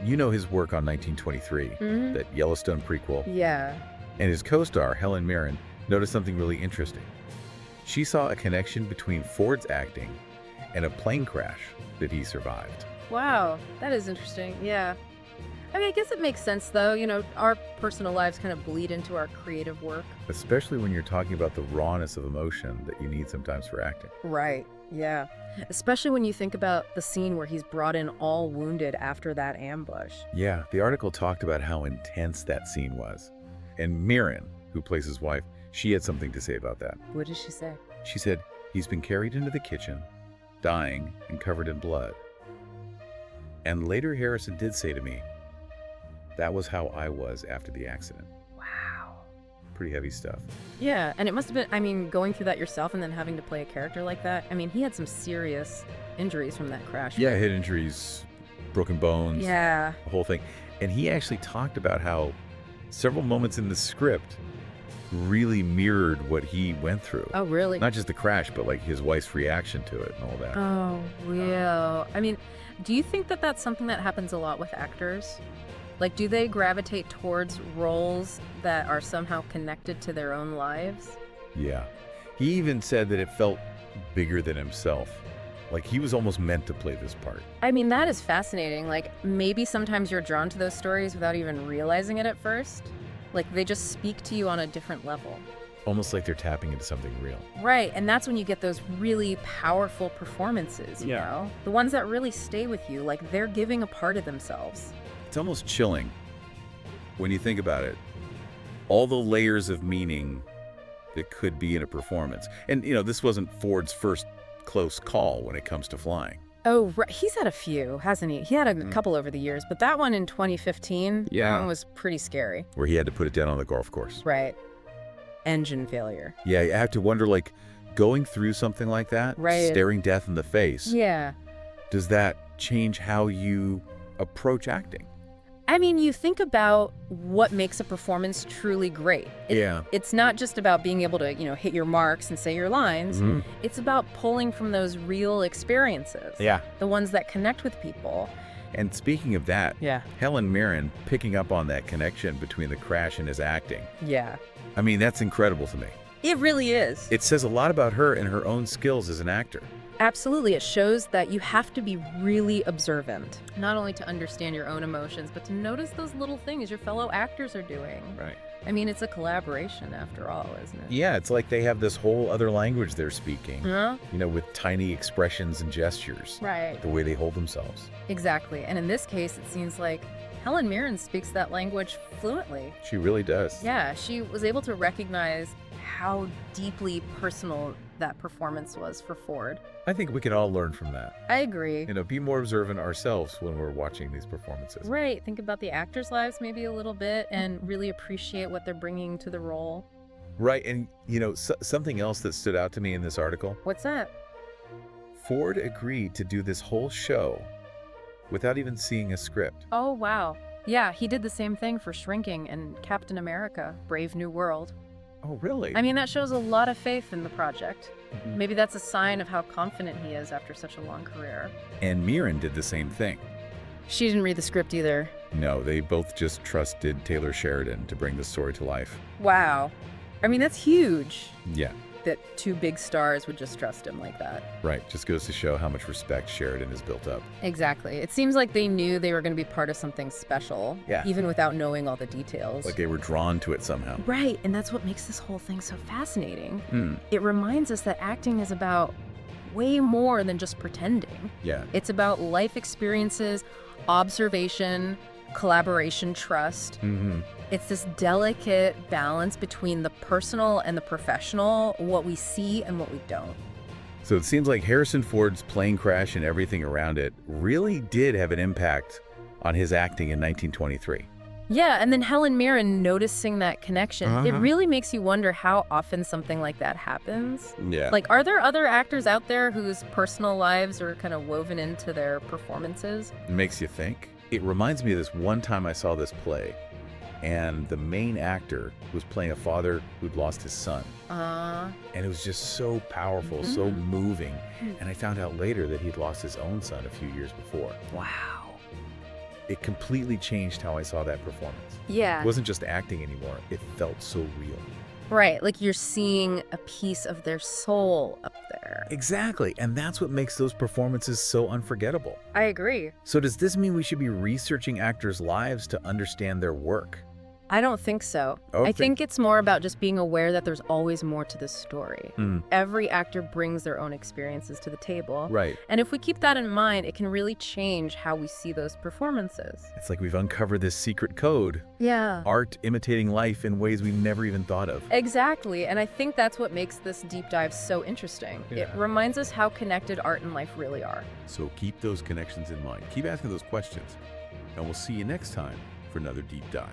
You know his work on 1923, that Yellowstone prequel. Yeah. And his co-star, Helen Mirren, noticed something really interesting. She saw a connection between Ford's acting and a plane crash that he survived. Wow, that is interesting. Yeah. I mean, I guess it makes sense, though. You know, our personal lives kind of bleed into our creative work. Especially when you're talking about the rawness of emotion that you need sometimes for acting. Right. Yeah. Especially when you think about the scene where he's brought in all wounded after that ambush. Yeah, the article talked about how intense that scene was. And Mirren, who plays his wife, she had something to say about that. What did she say? She said, he's been carried into the kitchen, dying and covered in blood. And later Harrison did say to me, that was how I was after the accident. Wow. Pretty heavy stuff. Yeah, and it must have been, I mean, going through that yourself and then having to play a character like that. I mean, he had some serious injuries from that crash. Yeah, head injuries, broken bones, Yeah. the whole thing. And he actually talked about how several moments in the script really mirrored what he went through. Oh, really? Not just the crash, but like his wife's reaction to it and all that. Oh, yeah. I mean, do you think that that's something that happens a lot with actors? Like, do they gravitate towards roles that are somehow connected to their own lives? Yeah. He even said that it felt bigger than himself. Like he was almost meant to play this part. I mean, that is fascinating. Like, maybe sometimes you're drawn to those stories without even realizing it at first. Like, they just speak to you on a different level. Almost like they're tapping into something real. Right, and that's when you get those really powerful performances, you know? The ones that really stay with you, like they're giving a part of themselves. It's almost chilling when you think about it. All the layers of meaning that could be in a performance. And, you know, this wasn't Ford's first close call when it comes to flying. Oh, right. He's had a few, hasn't he? He had a couple over the years, but that one in 2015 that one was pretty scary. Where he had to put it down on the golf course. Right. Engine failure. Yeah, you have to wonder, like, going through something like that, Right. staring death in the face, Yeah. does that change how you approach acting? I mean, you think about what makes a performance truly great. It's not just about being able to, you know, hit your marks and say your lines. It's about pulling from those real experiences. Yeah. The ones that connect with people. And speaking of that, Yeah. Helen Mirren picking up on that connection between the crash and his acting. Yeah. I mean, that's incredible to me. It really is. It says a lot about her and her own skills as an actor. Absolutely. It shows that you have to be really observant, not only to understand your own emotions, but to notice those little things your fellow actors are doing. Right. I mean, it's a collaboration after all, isn't it? Yeah, it's like they have this whole other language they're speaking, Huh? you know, with tiny expressions and gestures, Right. the way they hold themselves. Exactly. And in this case, it seems like Helen Mirren speaks that language fluently. She really does. Yeah, she was able to recognize how deeply personal that performance was for Ford. I think we can all learn from that. I agree. You know, be more observant ourselves when we're watching these performances. Right. Think about the actors' lives maybe a little bit and really appreciate what they're bringing to the role. Right, and you know, something else that stood out to me in this article, What's that? Ford agreed to do this whole show without even seeing a script. Oh, wow. Yeah, he did the same thing for Shrinking and Captain America, Brave New World. Oh, really? I mean, that shows a lot of faith in the project. Maybe that's a sign of how confident he is after such a long career. And Mirren did the same thing. She didn't read the script either. No, they both just trusted Taylor Sheridan to bring the story to life. Wow. I mean, that's huge Yeah, that two big stars would just trust him like that. right. Just goes to show how much respect Sheridan has built up. Exactly. It seems like they knew they were going to be part of something special, Yeah. even without knowing all the details. Like they were drawn to it somehow. Right, and that's what makes this whole thing so fascinating. Hmm. It reminds us that acting is about way more than just pretending. Yeah. It's about life experiences, observation, collaboration, trust. It's this delicate balance between the personal and the professional, what we see and what we don't. So it seems like Harrison Ford's plane crash and everything around it really did have an impact on his acting in 1923. Yeah, and then Helen Mirren noticing that connection, it really makes you wonder how often something like that happens. Yeah. Like, are there other actors out there whose personal lives are kind of woven into their performances? It makes you think. It reminds me of this one time I saw this play, and the main actor was playing a father who'd lost his son. And it was just so powerful, so moving. And I found out later that he'd lost his own son a few years before. Wow. it completely changed how I saw that performance. Yeah. It wasn't just acting anymore. It felt so real. Right, like you're seeing a piece of their soul up there. Exactly, and that's what makes those performances so unforgettable. I agree. So does this mean we should be researching actors' lives to understand their work? I don't think so. Okay. I think it's more about just being aware that there's always more to the story. Mm. Every actor brings their own experiences to the table. Right. And if we keep that in mind, it can really change how we see those performances. It's like we've uncovered this secret code. Yeah. Art imitating life in ways we never even thought of. Exactly, and I think that's what makes this deep dive so interesting. Yeah. It reminds us how connected art and life really are. So keep those connections in mind. Keep asking those questions. And we'll see you next time for another deep dive.